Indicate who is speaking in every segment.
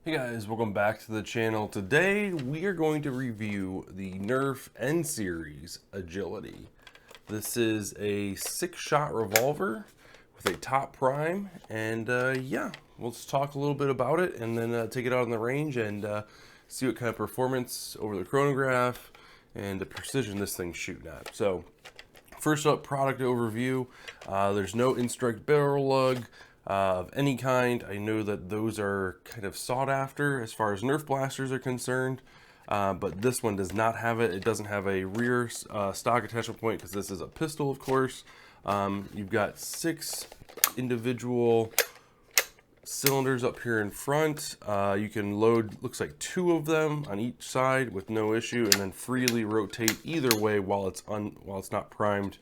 Speaker 1: Hey guys, welcome back to the channel. Today we are going to review the Nerf N Series Agility. This is a 6-shot revolver with a top prime, and yeah, we'll just talk a little bit about it and then take it out on the range and see what kind of performance over the chronograph and the precision this thing's shooting at. So first up, product overview. There's no in-strike barrel lug of any kind. I know that those are kind of sought after as far as Nerf blasters are concerned, but this one does not have it. It doesn't have a rear stock attachment point because this is a pistol, of course. You've got 6 individual cylinders up here in front. You can load, looks like 2 of them on each side with no issue, and then freely rotate either way while it's not primed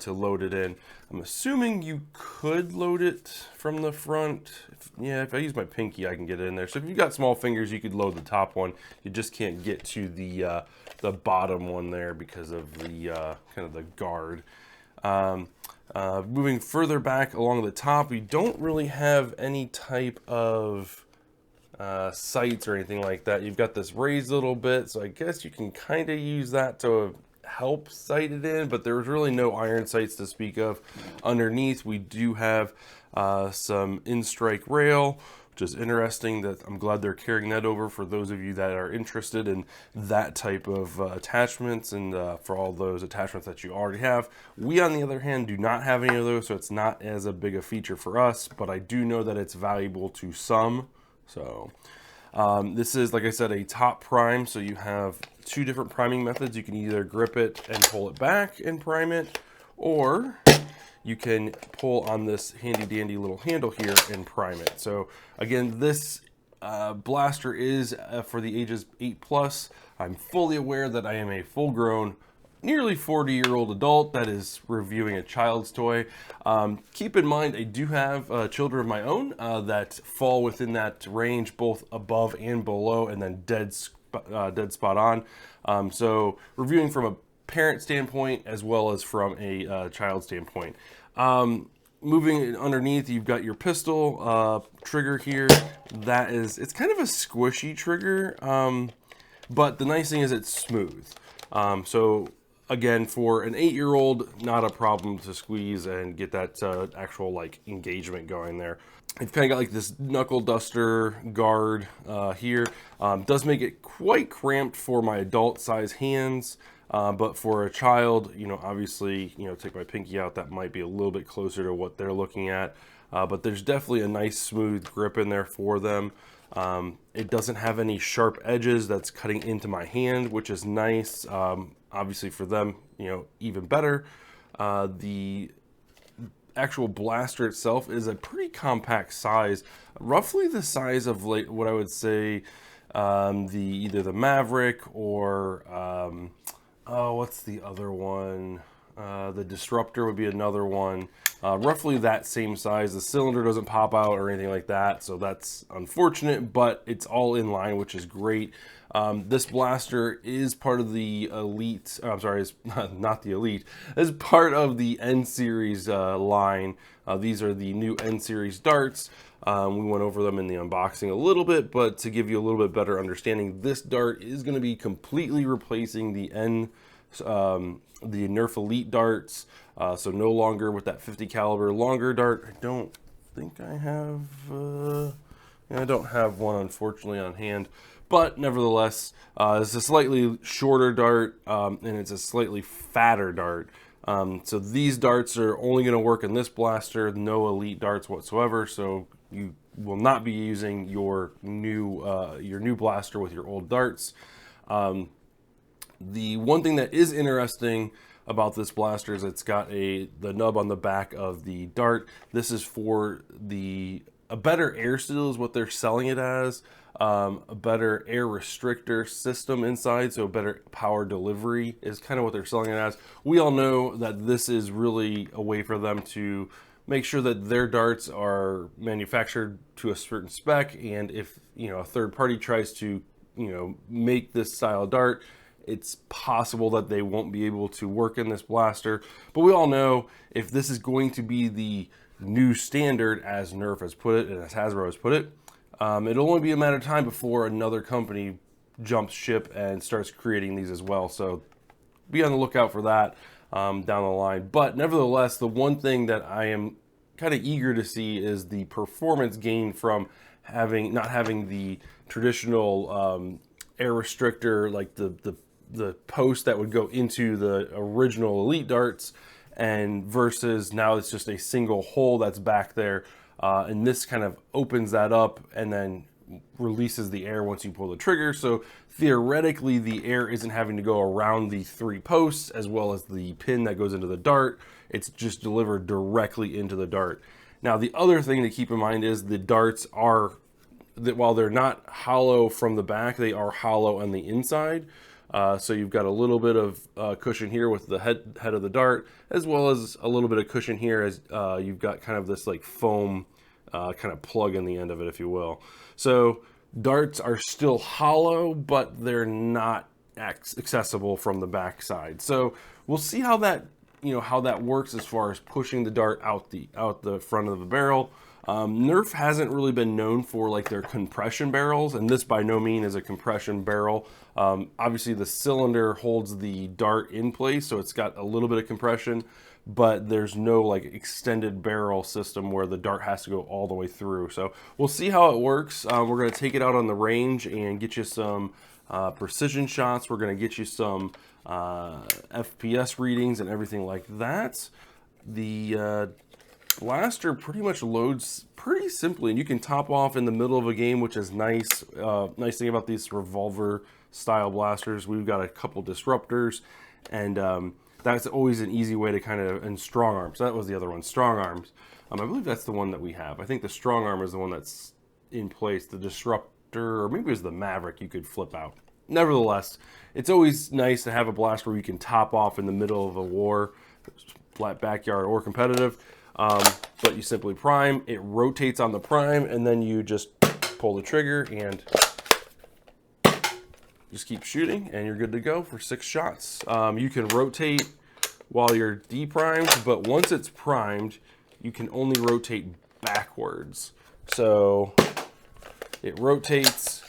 Speaker 1: to load it in. I'm assuming you could load it from the front. If I use my pinky, I can get it in there. So if you've got small fingers, you could load the top one. You just can't get to the bottom one there because of the kind of the guard. Moving further back along the top, we don't really have any type of sights or anything like that. You've got this raised little bit, so I guess you can kind of use that to help sight it in, but there's really no iron sights to speak of. Underneath, we do have some in-strike rail, which is interesting. That I'm glad they're carrying that over for those of you that are interested in that type of attachments, and for all those attachments that you already have. We, on the other hand, do not have any of those, so it's not as a big a feature for us, but I do know that it's valuable to some. So this is, like I said, a top prime, so you have 2 different priming methods. You can either grip it and pull it back and prime it, or you can pull on this handy dandy little handle here and prime it. So again, this blaster is for the ages 8+. I'm fully aware that I am a full-grown, nearly 40-year-old adult that is reviewing a child's toy. Keep in mind, I do have children of my own that fall within that range, both above and below, and then dead spot on. So reviewing from a parent standpoint as well as from a child standpoint. Moving underneath, you've got your pistol trigger here. It's kind of a squishy trigger, but the nice thing is it's smooth. So again, for an 8-year-old, not a problem to squeeze and get that actual like engagement going there. It's kind of got like this knuckle duster guard here. Does make it quite cramped for my adult size hands, but for a child, obviously, take my pinky out, that might be a little bit closer to what they're looking at. But there's definitely a nice smooth grip in there for them. It doesn't have any sharp edges that's cutting into my hand, which is nice. Obviously for them, even better. The actual blaster itself is a pretty compact size, roughly the size of like what I would say either the Maverick or what's the other one? The Disruptor would be another one. Roughly that same size. The cylinder doesn't pop out or anything like that, so that's unfortunate, but it's all in line, which is great. This blaster is part of the Elite, I'm sorry, it's not the Elite, it's part of the N Series line. These are the new N Series darts. We went over them in the unboxing a little bit, but to give you a little bit better understanding, this dart is going to be completely replacing the Nerf Elite darts, so no longer with that 50 caliber longer dart. I don't think I have, I don't have one, unfortunately, on hand, but nevertheless, it's a slightly shorter dart, and it's a slightly fatter dart. So these darts are only going to work in this blaster, no Elite darts whatsoever, so you will not be using your new blaster with your old darts. The one thing that is interesting about this blaster is it's got the nub on the back of the dart. This is for a better air seal is what they're selling it as. A better air restrictor system inside, so better power delivery is kind of what they're selling it as. We all know that this is really a way for them to make sure that their darts are manufactured to a certain spec, and if a third party tries to make this style dart, it's possible that they won't be able to work in this blaster. But we all know if this is going to be the new standard, as Nerf has put it and as Hasbro has put it, It'll only be a matter of time before another company jumps ship and starts creating these as well. So be on the lookout for that down the line. But nevertheless, the one thing that I am kind of eager to see is the performance gain from not having the traditional air restrictor, like the post that would go into the original Elite darts, and versus now it's just a single hole that's back there, and this kind of opens that up and then releases the air once you pull the trigger. So theoretically, the air isn't having to go around the 3 posts as well as the pin that goes into the dart. It's just delivered directly into the dart. Now, the other thing to keep in mind is the darts are, that while they're not hollow from the back, they are hollow on the inside. So you've got a little bit of cushion here with the head of the dart, as well as a little bit of cushion here as you've got kind of this like foam kind of plug in the end of it, if you will. So darts are still hollow, but they're not accessible from the back side. So we'll see how that, how that works as far as pushing the dart out the front of the barrel. Nerf hasn't really been known for like their compression barrels, and this by no means is a compression barrel. Obviously the cylinder holds the dart in place, so it's got a little bit of compression, but there's no like extended barrel system where the dart has to go all the way through. So we'll see how it works. We're going to take it out on the range and get you some precision shots. We're going to get you some FPS readings and everything like that. The blaster pretty much loads pretty simply, and you can top off in the middle of a game, which is nice. Nice thing about these revolver style blasters, we've got a couple disruptors, and that's always an easy way to kind of, and strong arms. That was the other one, strong arms. I believe that's the one that we have. I think the strong arm is the one that's in place. The disruptor, or maybe it was the Maverick, you could flip out. Nevertheless, it's always nice to have a blaster where you can top off in the middle of a war, flat backyard or competitive. But you simply prime, it rotates on the prime, and then you just pull the trigger and just keep shooting, and you're good to go for 6 shots. You can rotate while you're deprimed, but once it's primed, you can only rotate backwards. So it rotates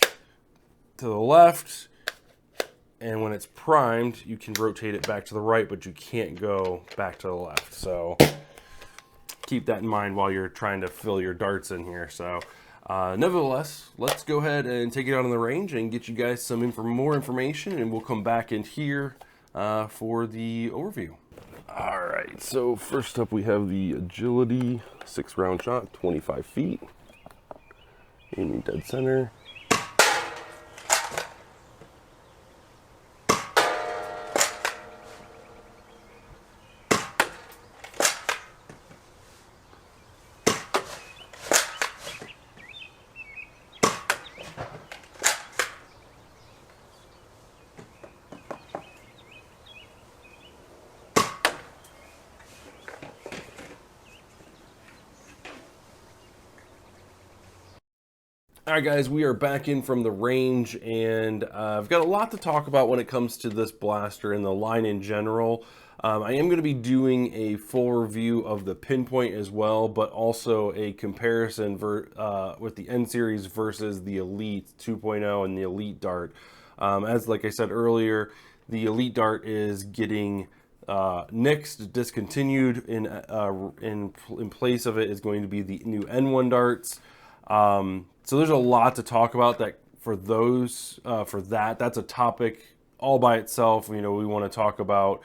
Speaker 1: to the left, and when it's primed, you can rotate it back to the right, but you can't go back to the left. So keep that in mind while you're trying to fill your darts in here. So nevertheless, let's go ahead and take it out on the range and get you guys some more information, and we'll come back in here for the overview. All right, so first up we have the Agility 6-round shot, 25 feet, aiming dead center. All right, guys, we are back in from the range, and I've got a lot to talk about when it comes to this blaster and the line in general. I am going to be doing a full review of the Pinpoint as well, but also a comparison with the N Series versus the Elite 2.0 and the Elite Dart. As like I said earlier, the Elite Dart is getting nixed, discontinued. In place of it is going to be the new N1 darts. So there's a lot to talk about that for those, that's a topic all by itself. We want to talk about,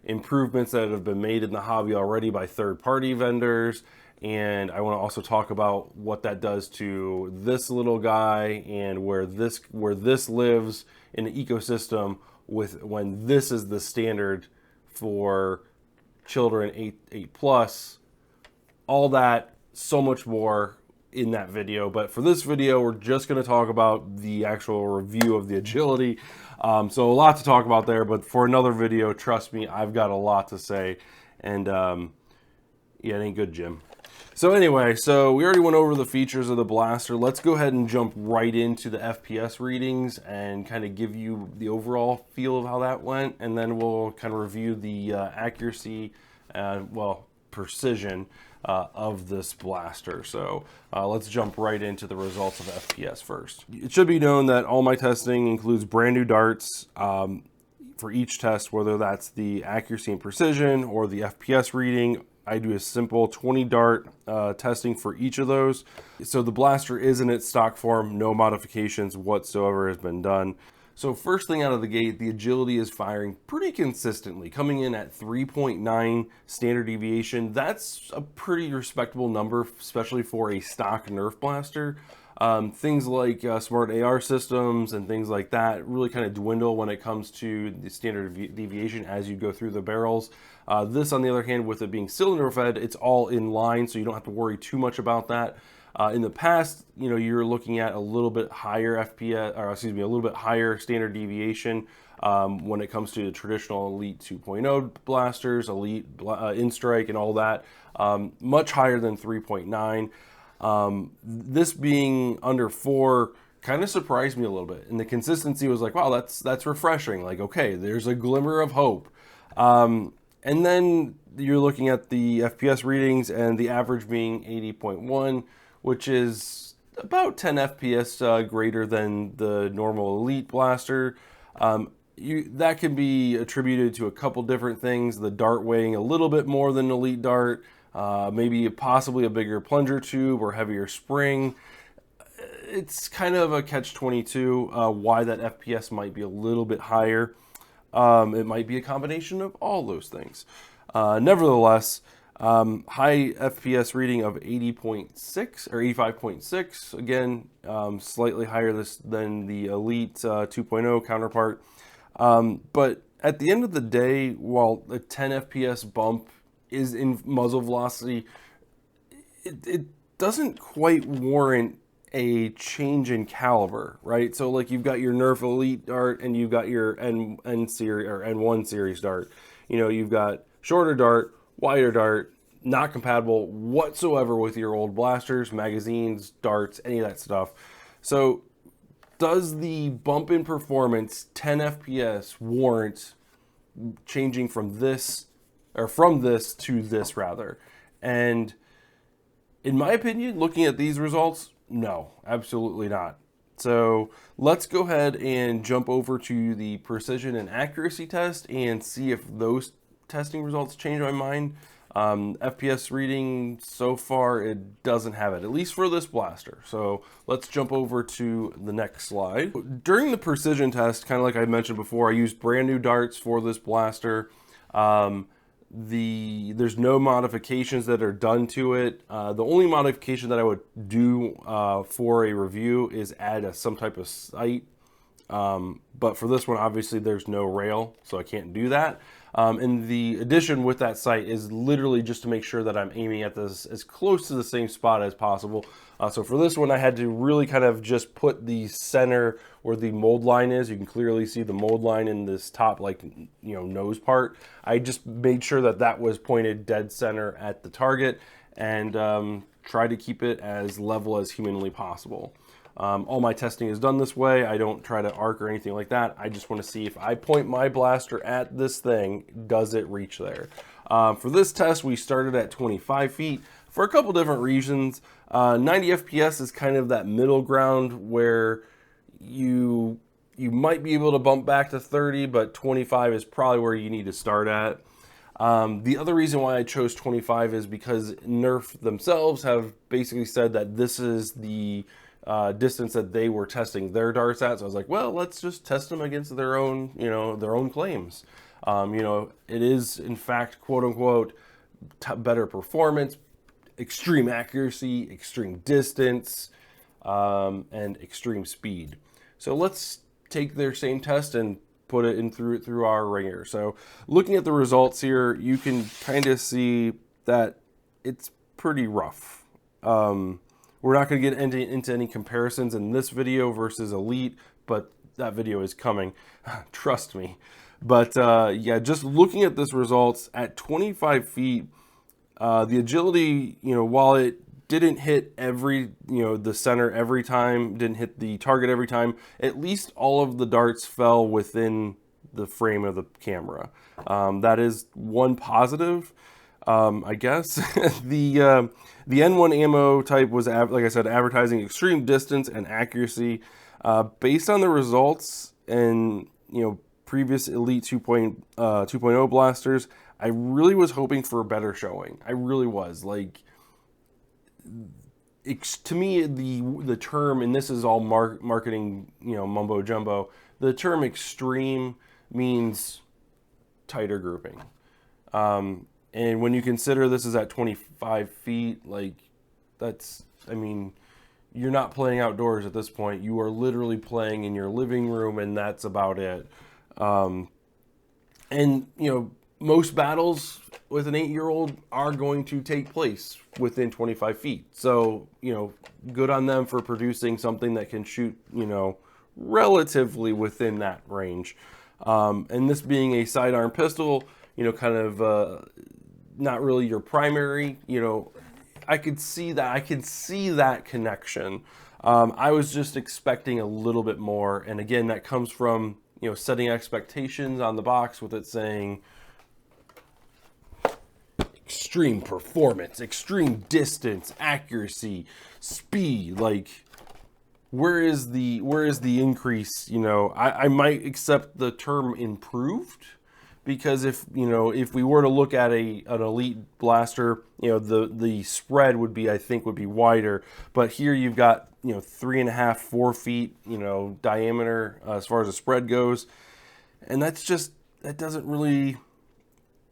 Speaker 1: improvements that have been made in the hobby already by third-party vendors. And I want to also talk about what that does to this little guy and where this lives in the ecosystem when this is the standard for children 8 plus, all that, so much more in that video. But for this video, we're just going to talk about the actual review of the Agility. So a lot to talk about there, but for another video, trust me, I've got a lot to say. And yeah, it ain't good, Jim. So anyway, so we already went over the features of the blaster. Let's go ahead and jump right into the FPS readings and kind of give you the overall feel of how that went, and then we'll kind of review the accuracy, precision of this blaster. So let's jump right into the results of FPS first. It should be known that all my testing includes brand new darts for each test, whether that's the accuracy and precision or the FPS reading. I do a simple 20 dart testing for each of those. So the blaster is in its stock form, no modifications whatsoever has been done. So first thing out of the gate, the agility is firing pretty consistently, coming in at 3.9 standard deviation. That's a pretty respectable number, especially for a stock Nerf blaster. Things like smart AR systems and things like that really kind of dwindle when it comes to the standard deviation as you go through the barrels. This, on the other hand, with it being cylinder fed, it's all in line, so you don't have to worry too much about that. In the past, you know, you're looking at a little bit higher FPS, or excuse me, a little bit higher standard deviation when it comes to the traditional Elite 2.0 blasters, Elite in-strike and all that, much higher than 3.9. This being under 4 kind of surprised me a little bit, and the consistency was like, wow, that's refreshing. Like, okay, there's a glimmer of hope. And then you're looking at the FPS readings, and the average being 80.1, which is about 10 FPS greater than the normal Elite blaster. That can be attributed to a couple different things. The dart weighing a little bit more than Elite dart, maybe possibly a bigger plunger tube or heavier spring. It's kind of a catch-22 why that FPS might be a little bit higher. It might be a combination of all those things. Nevertheless, high FPS reading of 80.6 or 85.6. Again, slightly higher than the Elite 2.0 counterpart. But at the end of the day, while the 10 FPS bump is in muzzle velocity, it doesn't quite warrant a change in caliber, right? So like you've got your Nerf Elite dart and you've got your N series or N1 series dart. You know, you've got shorter dart, wider dart, not compatible whatsoever with your old blasters, magazines, darts, any of that stuff. So does the bump in performance, 10 FPS, warrant changing from this to this rather? And in my opinion, looking at these results, no, absolutely not. So let's go ahead and jump over to the precision and accuracy test and see if those testing results change my mind. FPS reading so far, it doesn't have it, at least for this blaster. So let's jump over to the next slide. During the precision test, kind of like I mentioned before, I used brand new darts for this blaster. There's no modifications that are done to it. The only modification that I would do for a review is add some type of sight. But for this one, obviously there's no rail, so I can't do that. And the addition with that sight is literally just to make sure that I'm aiming at this as close to the same spot as possible. So for this one, I had to really kind of just put the center where the mold line is. You can clearly see the mold line in this top, like, you know, nose part. I just made sure that that was pointed dead center at the target and try to keep it as level as humanly possible. All my testing is done this way. I don't try to arc or anything like that. I just want to see if I point my blaster at this thing, does it reach there? For this test, we started at 25 feet for a couple different reasons. 90 FPS is kind of that middle ground where you might be able to bump back to 30, but 25 is probably where you need to start at. The other reason why I chose 25 is because Nerf themselves have basically said that this is the distance that they were testing their darts at. So I was like, well, let's just test them against their own, you know, their own claims. You know, it is in fact, quote unquote, better performance, extreme accuracy, extreme distance, and extreme speed. So let's take their same test and put it in through our ringer. So looking at the results here, you can kind of see that it's pretty rough. We're not going to get into any comparisons in this video versus Elite, but that video is coming. Trust me. But yeah, just looking at this results at 25 feet, the agility, you know, while it didn't hit the center every time, didn't hit the target every time, at least all of the darts fell within the frame of the camera. That is one positive. I guess. The N1 ammo type was, like I said, advertising extreme distance and accuracy. Based on the results and, previous Elite 2.0 blasters, I really was hoping for a better showing. I really was. Like, to me, the term, and this is all marketing, mumbo jumbo, the term extreme means tighter grouping. And when you consider this is at 25 feet, like, that's, I mean, you're not playing outdoors at this point. You are literally playing in your living room, and that's about it. And, most battles with an 8-year-old are going to take place within 25 feet. So, good on them for producing something that can shoot, relatively within that range. And this being a sidearm pistol, kind of not really your primary, I could see that. I could see that connection. I was just expecting a little bit more. And again, that comes from, setting expectations on the box with it saying extreme performance, extreme distance, accuracy, speed. Like, where is the increase? I might accept the term improved, because if we were to look at an Elite blaster, the spread would be, I think, would be wider. But here you've got 3.5, 4 feet diameter as far as the spread goes, and that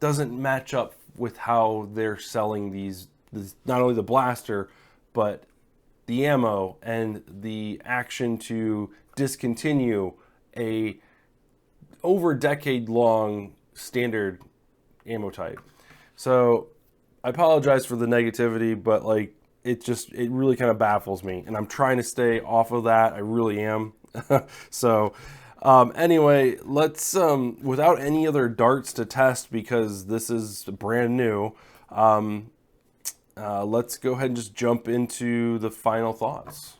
Speaker 1: doesn't match up with how they're selling these not only the blaster but the ammo and the action to discontinue a over decade long standard ammo type. So I apologize for the negativity, but like, it really kind of baffles me, and I'm trying to stay off of that. I really am. So anyway, let's without any other darts to test, because this is brand new, let's go ahead and just jump into the final thoughts.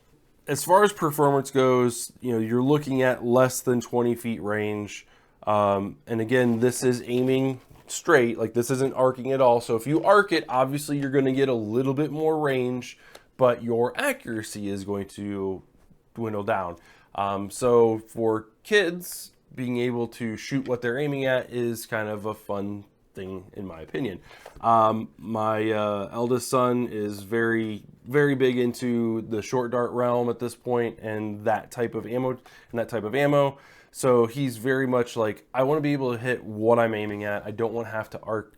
Speaker 1: As far as performance goes, you're looking at less than 20 feet range. And again, this is aiming straight, like this isn't arcing at all. So if you arc it, obviously you're going to get a little bit more range, but your accuracy is going to dwindle down. So for kids, being able to shoot what they're aiming at is kind of a fun thing, in my opinion. My eldest son is very, very big into the short dart realm at this point, and that type of ammo. So he's very much like, I want to be able to hit what I'm aiming at. I don't want to have to arc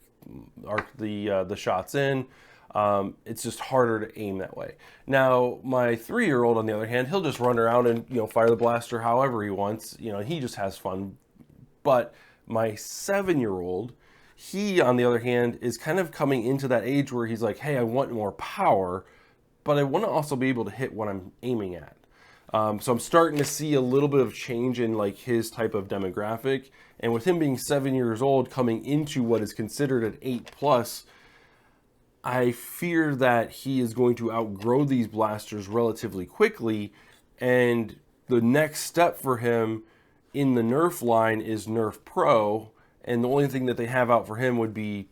Speaker 1: the shots in. It's just harder to aim that way. Now, my 3-year-old, on the other hand, he'll just run around and fire the blaster however he wants. He just has fun. But my 7-year-old, he, on the other hand, is kind of coming into that age where he's like, hey, I want more power, but I want to also be able to hit what I'm aiming at. So I'm starting to see a little bit of change in like his type of demographic. And with him being 7 years old, coming into what is considered an 8+, I fear that he is going to outgrow these blasters relatively quickly. And the next step for him in the Nerf line is Nerf Pro. And the only thing that they have out for him would be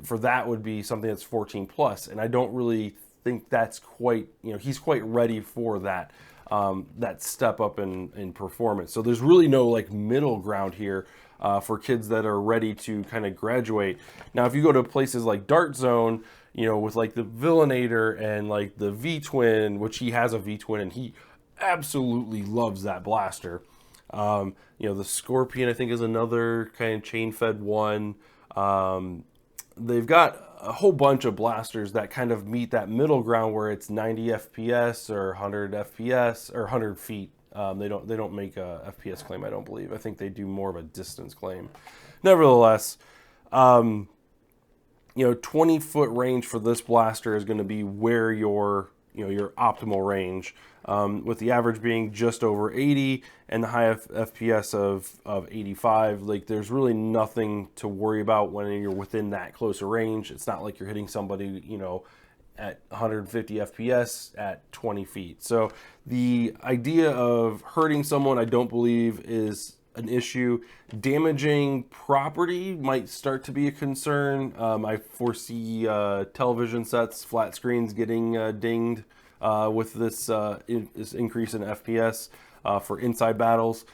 Speaker 1: something that's 14+. And I don't really think that's quite, he's quite ready for that. That step up in performance. So there's really no like middle ground here for kids that are ready to kind of graduate. Now, if you go to places like Dart Zone, with like the Villainator and like the V-Twin, which he has a V-Twin and he absolutely loves that blaster. The Scorpion, I think, is another kind of chain-fed one. They've got a whole bunch of blasters that kind of meet that middle ground where it's 90 FPS or 100 FPS or 100 feet. They don't make a FPS claim, I don't believe. I think they do more of a distance claim. Nevertheless, 20-foot range for this blaster is going to be where your optimal range, with the average being just over 80 and the high FPS of 85. Like, there's really nothing to worry about when you're within that closer range. It's not like you're hitting somebody, at 150 FPS at 20 feet. So the idea of hurting someone, I don't believe, is an issue. Damaging property might start to be a concern. I foresee television sets, flat screens getting dinged with this, this increase in FPS for inside battles.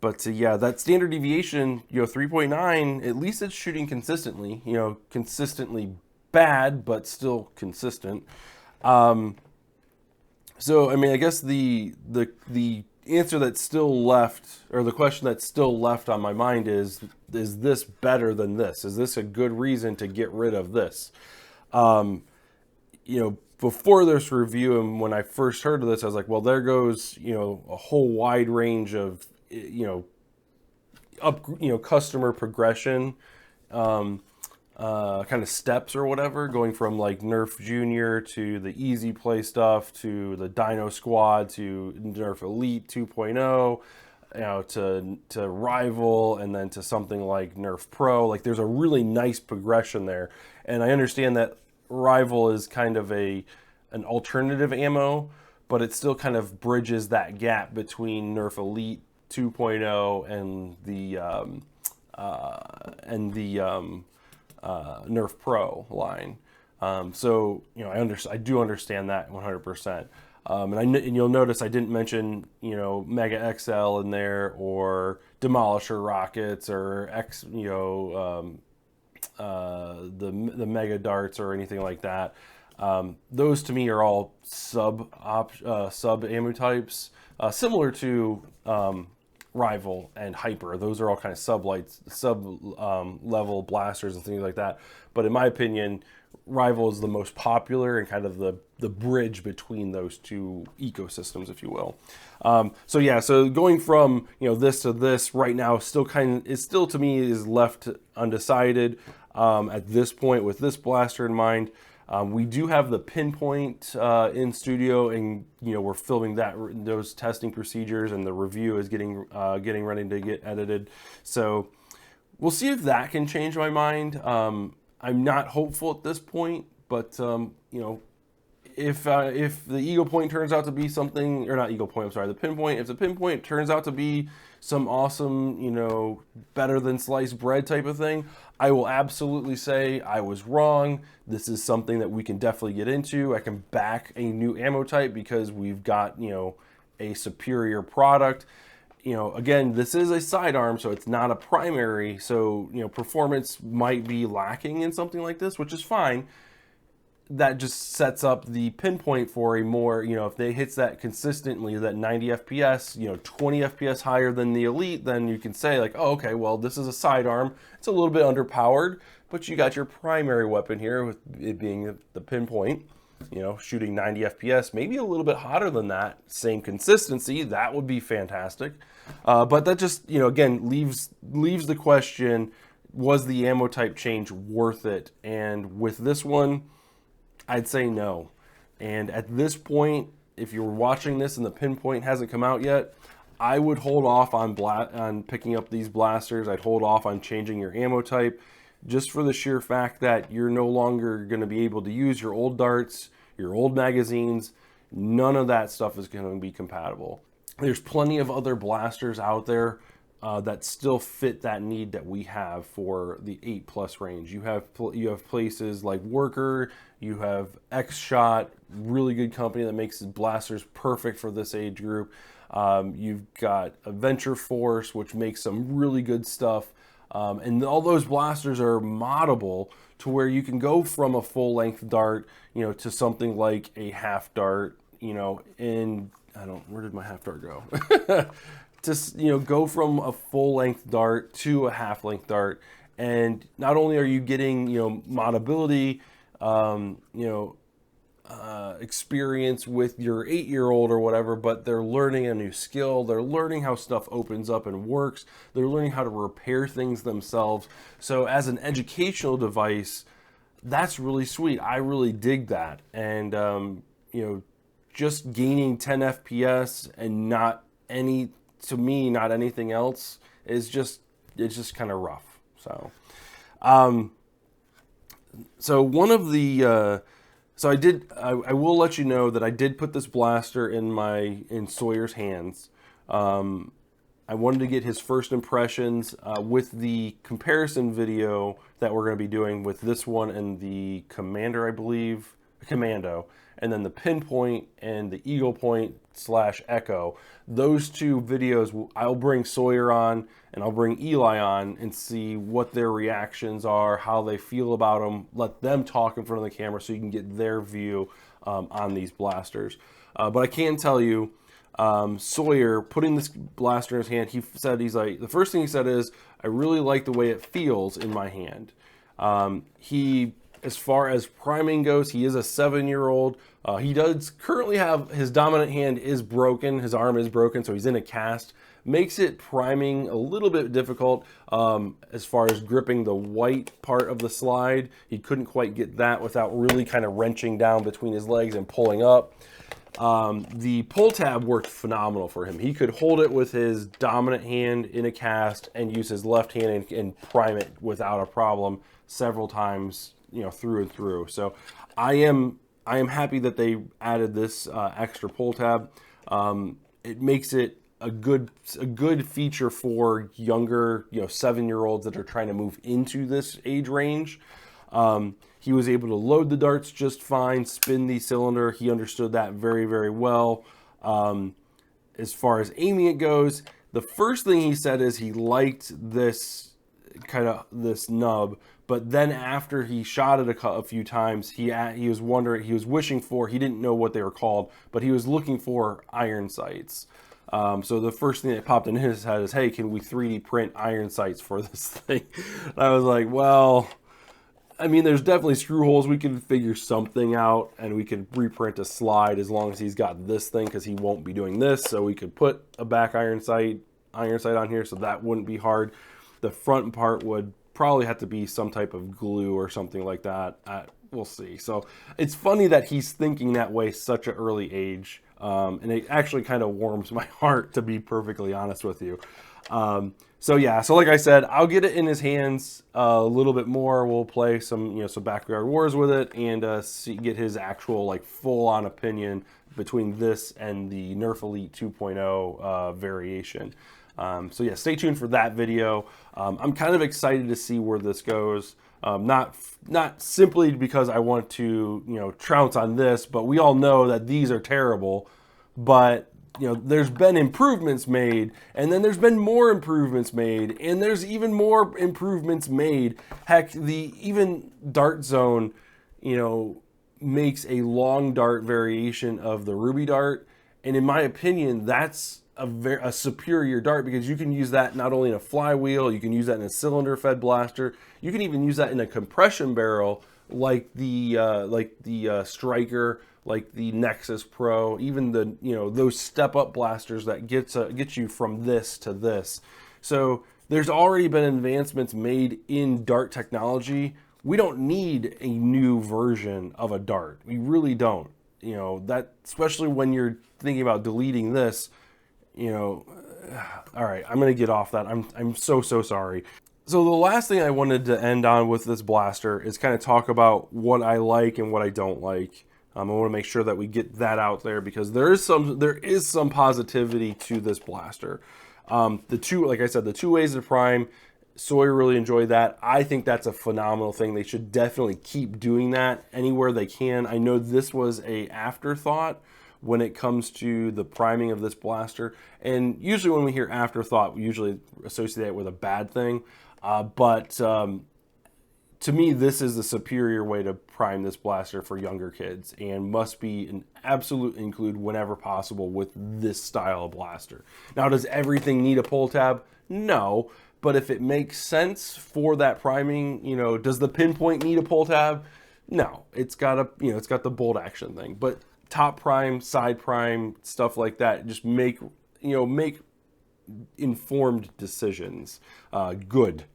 Speaker 1: But yeah, that standard deviation, 3.9, at least it's shooting consistently, consistently bad, but still consistent. So, I mean, I guess the answer that's still left, or the question that's still left on my mind is this better than this? Is this a good reason to get rid of this? Before this review and when I first heard of this, I was like, well, there goes, a whole wide range of, customer progression, kind of steps or whatever, going from like Nerf Junior to the easy play stuff to the Dino Squad to Nerf Elite 2.0, to Rival, and then to something like Nerf Pro. Like, there's a really nice progression there, and I understand that Rival is kind of an alternative ammo, but it still kind of bridges that gap between Nerf Elite 2.0 and the Nerf Pro line. So I do understand that 100%. And you'll notice I didn't mention Mega XL in there, or Demolisher rockets, or the Mega Darts or anything like that. Those to me are all sub ammo types, similar to Rival and Hyper. Those are all kind of sub level blasters and things like that. But in my opinion, Rival is the most popular and kind of the bridge between those two ecosystems, if you will. So going from this to this right now still to me is left undecided at this point with this blaster in mind. We do have the pinpoint in studio, and we're filming those testing procedures, and the review is getting ready to get edited. So we'll see if that can change my mind. I'm not hopeful at this point, but if the Eagle Point turns out to be something, or not Eagle Point, I'm sorry, the pinpoint. If the pinpoint turns out to be some awesome, better than sliced bread type of thing, I will absolutely say I was wrong. This is something that we can definitely get into. I can back a new ammo type because we've got, a superior product. Again, this is a sidearm, so it's not a primary. So, performance might be lacking in something like this, which is fine. That just sets up the pinpoint for a more, if they hits that consistently, that 90 FPS, 20 FPS higher than the Elite, then you can say like, oh, okay, well, this is a sidearm. It's a little bit underpowered, but you got your primary weapon here with it being the pinpoint, shooting 90 FPS, maybe a little bit hotter than that, same consistency. That would be fantastic. But that just, again, leaves the question, was the ammo type change worth it? And with this one, I'd say no. And at this point, if you're watching this and the pinpoint hasn't come out yet, I would hold off on picking up these blasters. I'd hold off on changing your ammo type, just for the sheer fact that you're no longer going to be able to use your old darts, your old magazines. None of that stuff is going to be compatible. There's plenty of other blasters out there that still fit that need that we have for the 8+ range. You have places like Worker, you have X-Shot, really good company that makes blasters perfect for this age group. You've got Adventure Force, which makes some really good stuff. And all those blasters are moddable to where you can go from a full-length dart, to something like a half dart, where did my half dart go? To go from a full-length dart to a half-length dart, and not only are you getting moddability, experience with your 8-year-old or whatever, but they're learning a new skill. They're learning how stuff opens up and works. They're learning how to repair things themselves. So as an educational device, that's really sweet. I really dig that. And just gaining 10 FPS and not anything else is just kind of rough. So one of the I will let you know that I did put this blaster in Sawyer's hands. I wanted to get his first impressions with the comparison video that we're going to be doing with this one and the Commander, I believe, Commando, and then the Pinpoint and the Eagle Point / Echo. Those two videos, I'll bring Sawyer on and I'll bring Eli on and see what their reactions are, how they feel about them, let them talk in front of the camera so you can get their view on these blasters. But I can tell you, Sawyer, putting this blaster in his hand, he's like, the first thing he said is, I really like the way it feels in my hand. As far as priming goes, he is a 7-year-old. He does currently have, his dominant hand is broken, his arm is broken, so he's in a cast. Makes it priming a little bit difficult as far as gripping the white part of the slide. He couldn't quite get that without really kind of wrenching down between his legs and pulling up. The pull tab worked phenomenal for him. He could hold it with his dominant hand in a cast and use his left hand and prime it without a problem several times, you know, through and through. So I am happy that they added this extra pull tab. It makes it a good feature for younger, you know, 7-year-olds that are trying to move into this age range. He was able to load the darts just fine, spin the cylinder. He understood that very, very well. As far as aiming it goes, the first thing he said is he liked this nub, but then after he shot it a few times, he was wondering, he was wishing for, he didn't know what they were called, but he was looking for iron sights. So the first thing that popped in his head is, hey, can we 3D print iron sights for this thing? And I was like, well, I mean, there's definitely screw holes. We can figure something out, and we could reprint a slide as long as he's got this thing, because he won't be doing this. So we could put a back iron sight on here, so that wouldn't be hard. The front part would probably have to be some type of glue or something like that. We'll see. So it's funny that he's thinking that way such an early age, and it actually kind of warms my heart, to be perfectly honest with you. So yeah, so like I said, I'll get it in his hands a little bit more. We'll play some backyard wars with it and get his actual like full-on opinion between this and the Nerf Elite 2.0 variation. So yeah, stay tuned for that video. I'm kind of excited to see where this goes. Not simply because I want to trounce on this, but we all know that these are terrible. But there's been improvements made, and then there's been more improvements made, and there's even more improvements made. Heck, even Dart Zone, makes a long dart variation of the Ruby dart, and in my opinion, that's a superior dart, because you can use that not only in a flywheel, you can use that in a cylinder-fed blaster, you can even use that in a compression barrel like the Striker, like the Nexus Pro, even the those step-up blasters that get you from this to this. So there's already been advancements made in dart technology. We don't need a new version of a dart. We really don't. That, especially when you're thinking about deleting this. All right, I'm gonna get off that. I'm so sorry. So the last thing I wanted to end on with this blaster is kind of talk about what I like and what I don't like. I want to make sure that we get that out there, because there is some positivity to this blaster. Like I said, the 2 ways to prime, Sawyer really enjoyed that. I think that's a phenomenal thing. They should definitely keep doing that anywhere they can. I know this was an afterthought when it comes to the priming of this blaster, and usually when we hear afterthought, we usually associate it with a bad thing. But to me, this is the superior way to prime this blaster for younger kids, and must be an absolute include whenever possible with this style of blaster. Now, does everything need a pull tab? No, but if it makes sense for that priming, does the Pinpoint need a pull tab? No, it's got it's got the bolt action thing, but top prime, side prime, stuff like that, just make informed decisions. Good.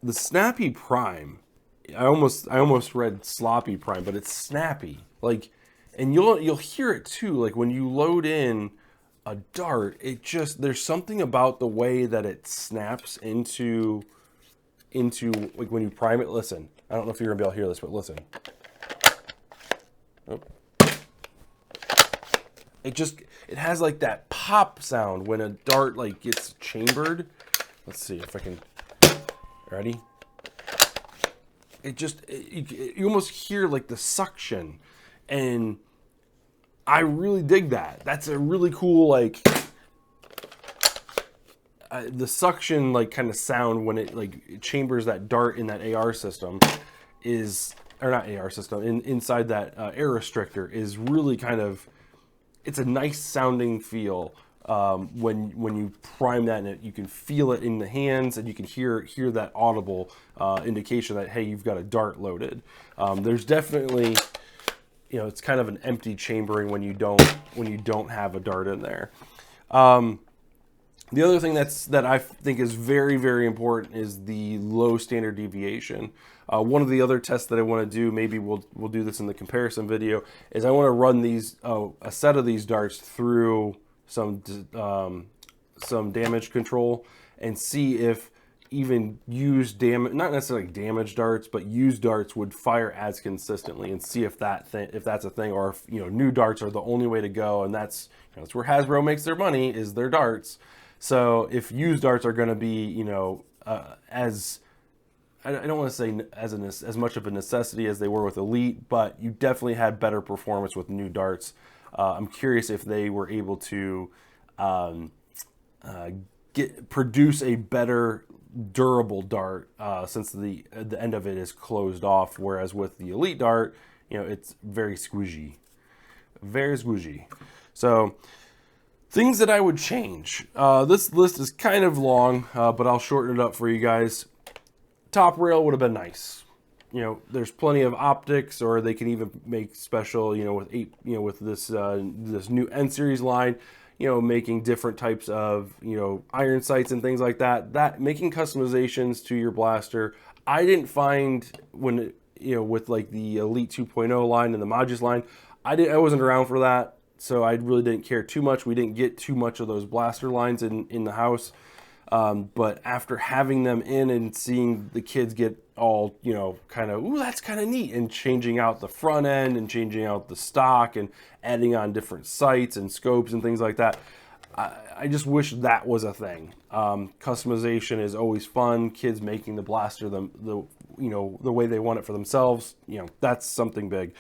Speaker 1: The snappy prime, I almost read sloppy prime, but it's snappy. Like, and you'll hear it too. Like when you load in a dart, there's something about the way that it snaps into like when you prime it. Listen, I don't know if you're gonna be able to hear this, but listen. Oh. It has like that pop pop sound when a dart like gets chambered. Let's see if I can, ready? It just, you almost hear like the suction, and I really dig that. That's a really cool, like, the suction like kind of sound when it like chambers that dart in that AR system is, or not AR system, inside that air restrictor is really kind of, it's a nice sounding feel when you prime that, and you can feel it in the hands, and you can hear that audible indication that, hey, you've got a dart loaded. There's definitely, you know, it's kind of an empty chambering when you don't have a dart in there. The other thing that I think is very, very important is the low standard deviation. One of the other tests that I want to do, maybe we'll do this in the comparison video, is I want to run these a set of these darts through some damage control and see if even used damage, not necessarily damaged darts, but used darts would fire as consistently, and see if that's a thing, or if, you know, new darts are the only way to go, and that's, you know, that's where Hasbro makes their money, is their darts. So if used darts are going to be, you know, as, I don't want to say as much of a necessity as they were with Elite, but you definitely had better performance with new darts. I'm curious if they were able to produce a better durable dart, since the end of it is closed off, whereas with the Elite dart, you know, it's very squishy. Very squishy. So, things that I would change. This list is kind of long, but I'll shorten it up for you guys. Top rail would have been nice. You know, there's plenty of optics, or they can even make special, you know, with this this new N series line, you know, making different types of, you know, iron sights and things like that. That making customizations to your blaster, I didn't find when, you know, with like the Elite 2.0 line and the Modus line, I wasn't around for that. So I really didn't care too much. We didn't get too much of those blaster lines in the house. But after having them in and seeing the kids get all, you know, kind of, ooh, that's kind of neat, and changing out the front end and changing out the stock and adding on different sights and scopes and things like that, I just wish that was a thing. Customization is always fun. Kids making the blaster the you know, the way they want it for themselves, you know, that's something big.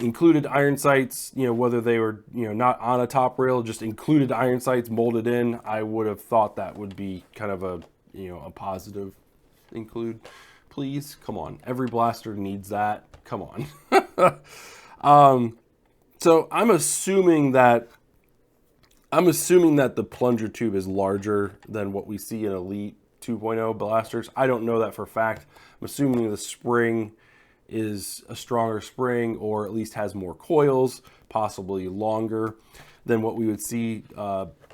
Speaker 1: Included iron sights, you know, whether they were, you know, not on a top rail, just included iron sights molded in, I would have thought that would be kind of a, you know, a positive include. Please, come on. Every blaster needs that. Come on. So I'm assuming that the plunger tube is larger than what we see in Elite 2.0 blasters. I don't know that for a fact. I'm assuming the spring is a stronger spring, or at least has more coils, possibly longer than what we would see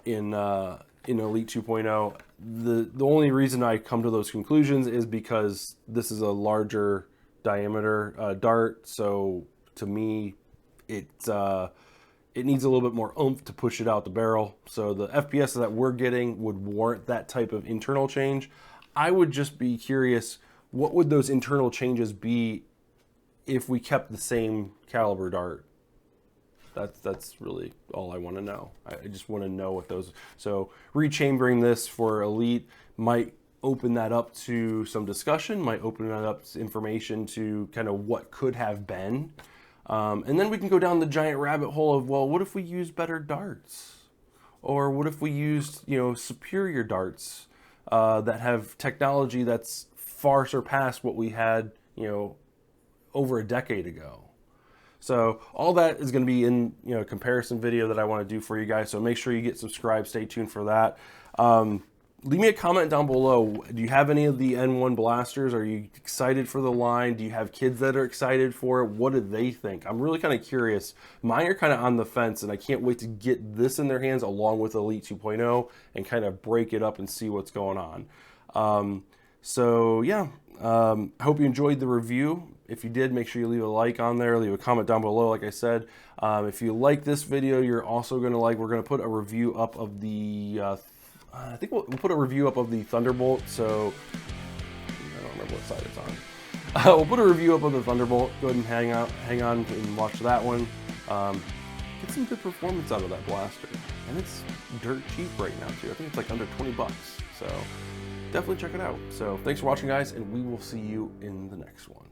Speaker 1: in Elite 2.0. The only reason I come to those conclusions is because this is a larger diameter dart, so to me it needs a little bit more oomph to push it out the barrel. So the FPS that we're getting would warrant that type of internal change. I would just be curious, what would those internal changes be if we kept the same caliber dart? That's really all I want to know. I just want to know what those, so rechambering this for Elite might open that up to some discussion, might open that up to information to kind of what could have been. And then we can go down the giant rabbit hole of, well, what if we used better darts? Or what if we used, you know, superior darts that have technology that's far surpassed what we had, you know, over a decade ago. So all that is going to be in, you know, a comparison video that I want to do for you guys. So make sure you get subscribed. Stay tuned for that. Leave me a comment down below. Do you have any of the N1 blasters? Are you excited for the line? Do you have kids that are excited for it? What do they think? I'm really kind of curious. Mine are kind of on the fence, and I can't wait to get this in their hands along with Elite 2.0 and kind of break it up and see what's going on. So yeah, I hope you enjoyed the review. If you did, make sure you leave a like on there, leave a comment down below, like I said. If you like this video, you're also going to like, we're going to put a review up of the, I think we'll put a review up of the Thunderbolt, so, I don't remember what side it's on. We'll put a review up of the Thunderbolt. Go ahead and hang on and watch that one. get some good performance out of that blaster. And it's dirt cheap right now too. I think it's like under 20 bucks. So definitely check it out. So thanks for watching, guys, and we will see you in the next one.